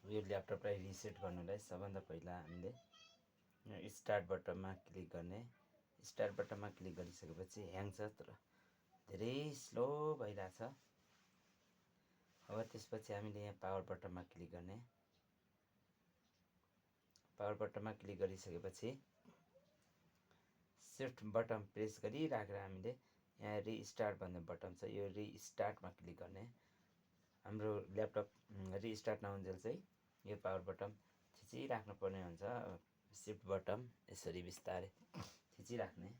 यो ल्यापटपलाई रिसेट गर्नुलाई सबभन्दा पहिला हामीले स्टार्ट बटनमा क्लिक गर्ने। स्टार्ट बटनमा क्लिक गरिसकेपछि ह्याङ छ तर धेरै स्लो भइरहेछ। अब त्यसपछि हामीले यहाँ पावर बटनमा क्लिक गर्ने। पावर बटनमा क्लिक गरिसकेपछि शिफ्ट बटन प्रेस गरिराखेर हामीले यहाँ रिस्टार्ट भन्ने बटन छ, यो रिस्टार्टमा क्लिक गर्ने। हाम्रो ल्यापटप रिस्टार्ट नहुन्जेल चाहिँ यो पावर बटन थिचिराख्नु पर्ने हुन्छ। शिफ्ट बटन यसरी बिस्तारै थिचिराख्ने।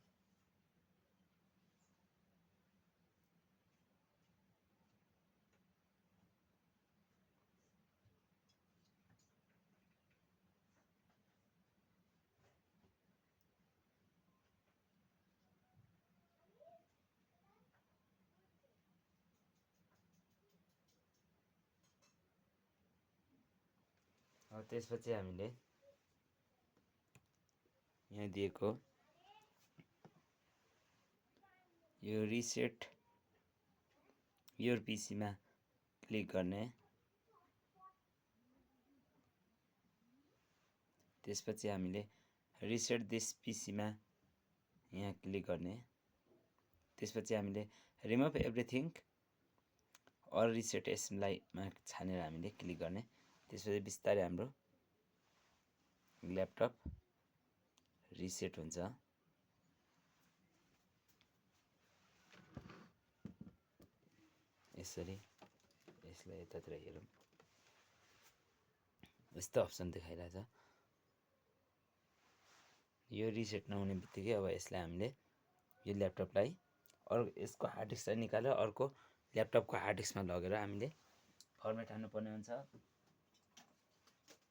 अब त्यसपछि हामीले यहाँ दिएको यो रिसेट योर पीसीमा क्लिक गर्ने। त्यसपछि हामीले रिसेट दिस पीसीमा यहाँ क्लिक गर्ने। त्यसपछि हामीले रिमुभ एभ्रिथिङ अर रिसेट यसलाई छानेर हामीले क्लिक गर्ने। त्यसपछि बिस्तारै हाम्रो ल्यापटप रिसेट हुन्छ। यसरी यसलाई यतातिर हेरौँ, यस्तो अप्सन देखाइरहेछ। यो रिसेट नहुने बित्तिकै अब यसलाई हामीले यो ल्यापटपलाई यसको हार्ड डिस्कलाई निकालेर अर्को ल्यापटपको हार्ड डिस्कमा लगेर हामीले फर्मेट हान्नुपर्ने हुन्छ।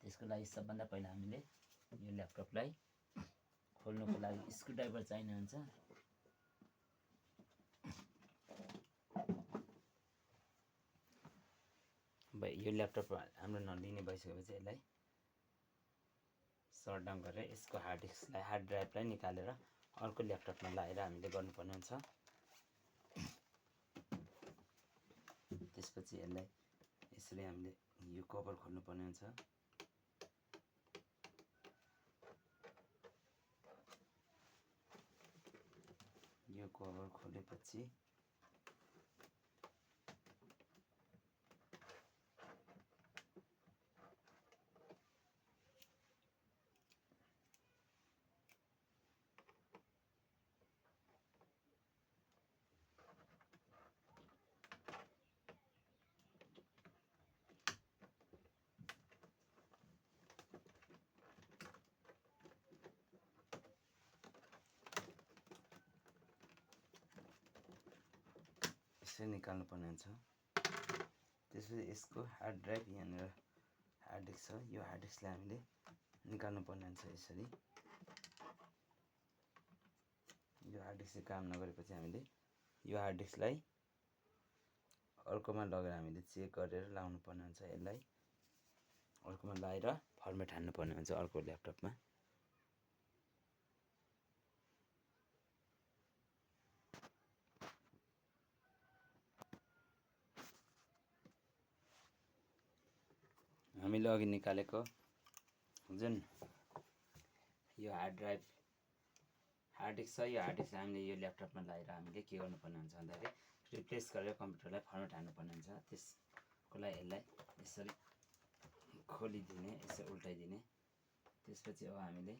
त्यसको लागि सबभन्दा पहिला हामीले यो ल्यापटपलाई खोल्नुको लागि स्क्रुड्राइभर चाहिने हुन्छ। यो ल्यापटप हाम्रो नलिने भइसकेपछि यसलाई सर्ट डाउन गरेर यसको हार्ड ड्राइभलाई निकालेर अर्को ल्यापटपमा लगाएर हामीले गर्नुपर्ने हुन्छ। त्यसपछि यसलाई यसरी हामीले यो कभर खोल्नुपर्ने हुन्छ। यो कभर खोलेपछि यसरी निकाल्नु पर्ने हुन्छ। त्यसपछि यसको हार्ड ड्राइभ यहाँनिर हार्ड डिस्क छ, यो हार्ड डिस्कलाई हामीले निकाल्नु पर्ने हुन्छ। यसरी यो हार्ड डिस्कले काम नगरेपछि हामीले यो हार्ड डिस्कलाई अर्कोमा लगेर हामीले चेक गरेर लाउनु पर्ने हुन्छ। यसलाई अर्कोमा लगाएर फर्मेट हान्नु पर्ने हुन्छ अर्को ल्यापटपमा। हामीले अघि निकालेको जुन यो हार्ड डिस्क छ, यो हार्ड डिस्क हामीले यो ल्यापटपमा लगाएर हामीले के गर्नुपर्ने हुन्छ भन्दाखेरि रिप्लेस गरेर कम्प्युटरलाई फर्मेट हान्नुपर्ने हुन्छ। त्यसको लागि यसलाई यसरी खोलिदिने, यसरी उल्टाइदिने। त्यसपछि अब हामीले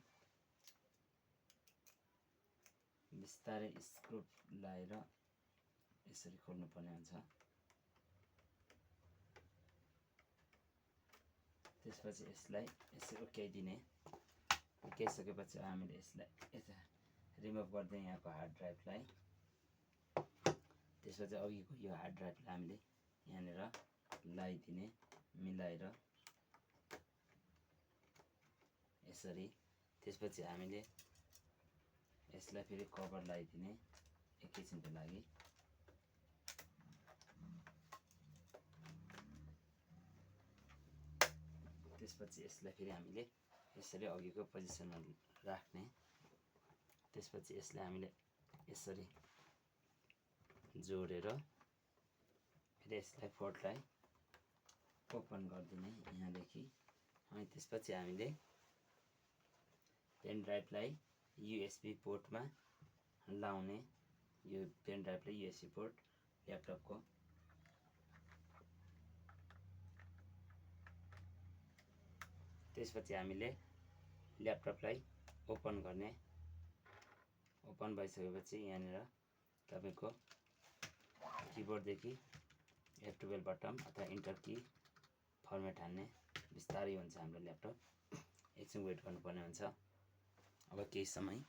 बिस्तारै स्क्रु लगाएर यसरी खोल्नुपर्ने हुन्छ। त्यसपछि यसलाई यसरी उक्याइदिने। उक्याइसकेपछि हामीले यसलाई यता रिमुभ गर्दै यहाँको हार्ड ड्राइभलाई। त्यसपछि अघिको यो हार्ड ड्राइभलाई हामीले यहाँनिर लगाइदिने, मिलाएर यसरी। त्यसपछि हामीले यसलाई फेरि कभर लगाइदिने एकैछिनको लागि। त्यसपछि यसलाई फेरि हामीले यसरी अघिको पोजिसनमा राख्ने। त्यसपछि यसलाई हामीले यसरी जोडेर फेरि यसलाई पोर्टलाई ओपन गरिदिने यहाँदेखि। अनि त्यसपछि हामीले पेन ड्राइभलाई युएसबी पोर्टमा लाउने। यो पेन ड्राइभलाई युएसबी पोर्ट ल्यापटपको त्यसपछि हामीले ल्यापटपलाई ओपन गर्ने। ओपन भइसकेपछि यहाँनिर तपाईको किबोर्डदेखि F12 बटन अथवा इन्टर की फर्मेट हान्ने। बिस्तारै हुन्छ हाम्रो ल्यापटप, एकछिन वेट गर्नुपर्ने हुन्छ। अब केही समय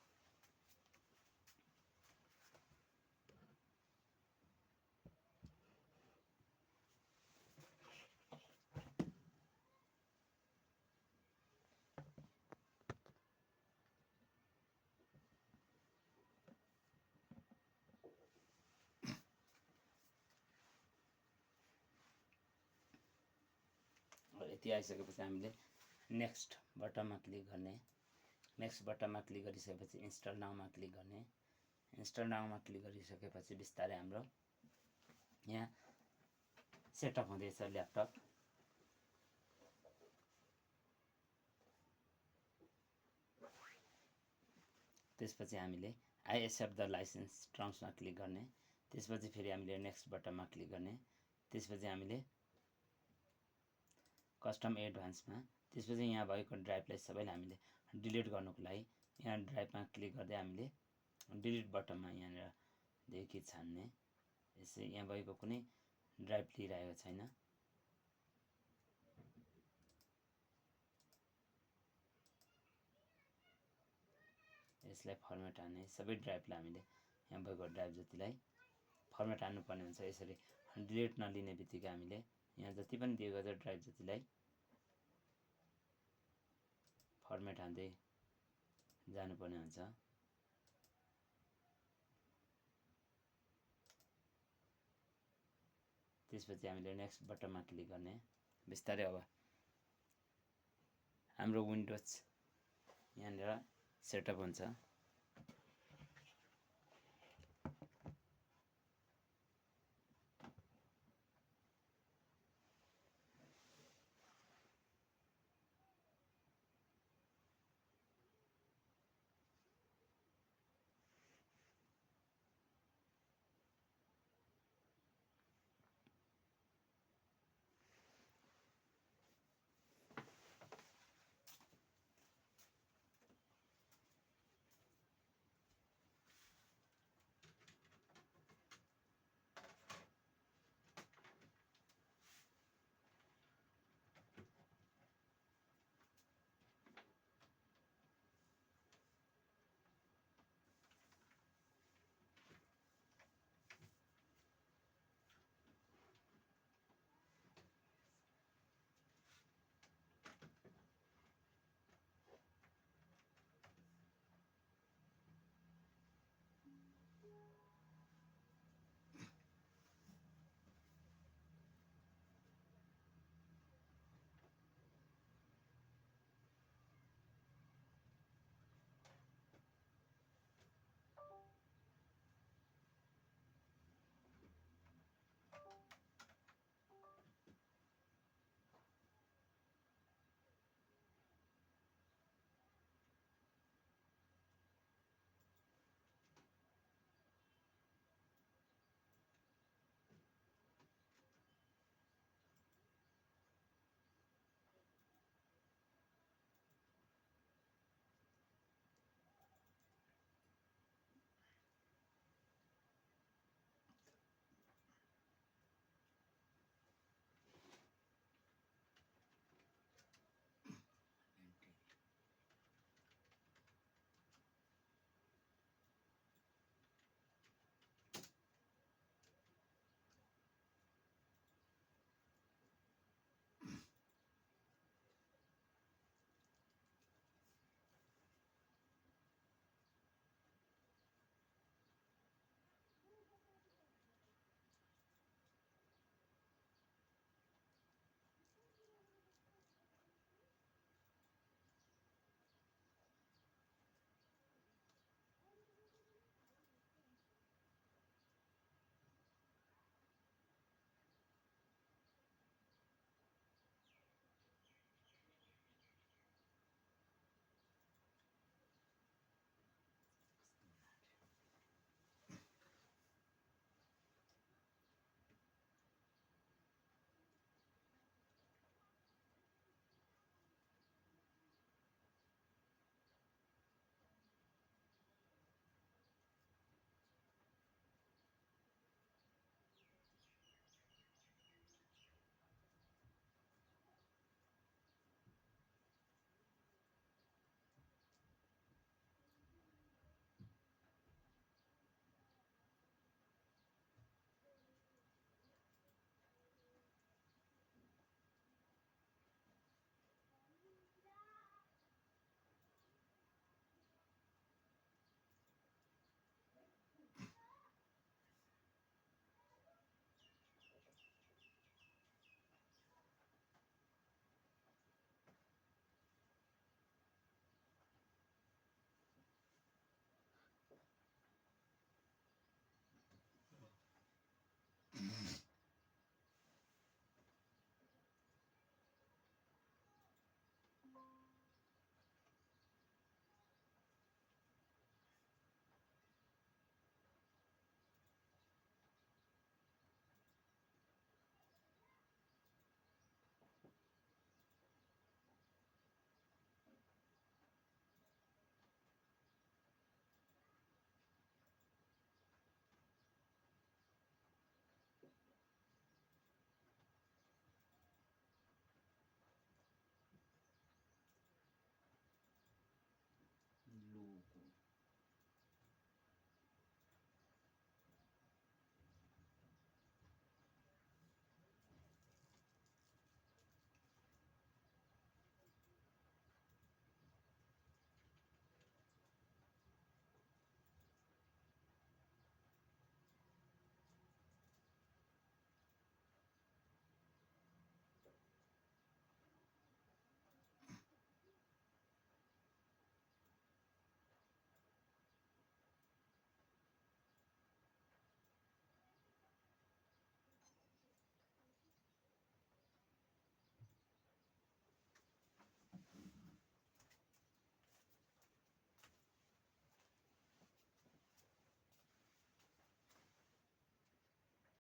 यति आइसकेपछि हामीले नेक्स्ट बटनमा क्लिक गर्ने। नेक्स्ट बटनमा क्लिक गरिसकेपछि इन्स्टल नाउमा क्लिक गर्ने। इन्स्टल नाउमा क्लिक गरिसकेपछि बिस्तारै हाम्रो यहाँ सेटअप हुँदैछ ल्यापटप। त्यसपछि हामीले आई एक्सेप्ट द लाइसेन्स टर्म्समा क्लिक गर्ने। त्यसपछि फेरि हामीले नेक्स्ट बटनमा क्लिक गर्ने। त्यसपछि हामीले कस्टम एडभान्समा, त्यसपछि यहाँ भएको ड्राइभलाई सबैलाई हामीले डिलिट गर्नुको लागि यहाँ ड्राइभमा क्लिक गर्दै हामीले डिलिट बटनमा यहाँनिर देखि छान्ने। यसै यहाँ भएको कुनै ड्राइभ लिइरहेको छैन। यसलाई फर्मेट हान्ने। सबै ड्राइभलाई हामीले यहाँ भएको ड्राइभ जतिलाई फर्मेट हान्नुपर्ने हुन्छ। यसरी डिलिट नलिने बित्तिकै हामीले यहाँ जति पनि दिएको छ ड्राइभ जतिलाई फर्मेट हान्दै जानुपर्ने हुन्छ। त्यसपछि हामीले नेक्स्ट बटनमा क्लिक गर्ने। बिस्तारै अब हाम्रो विन्डोज यहाँनिर सेटअप हुन्छ।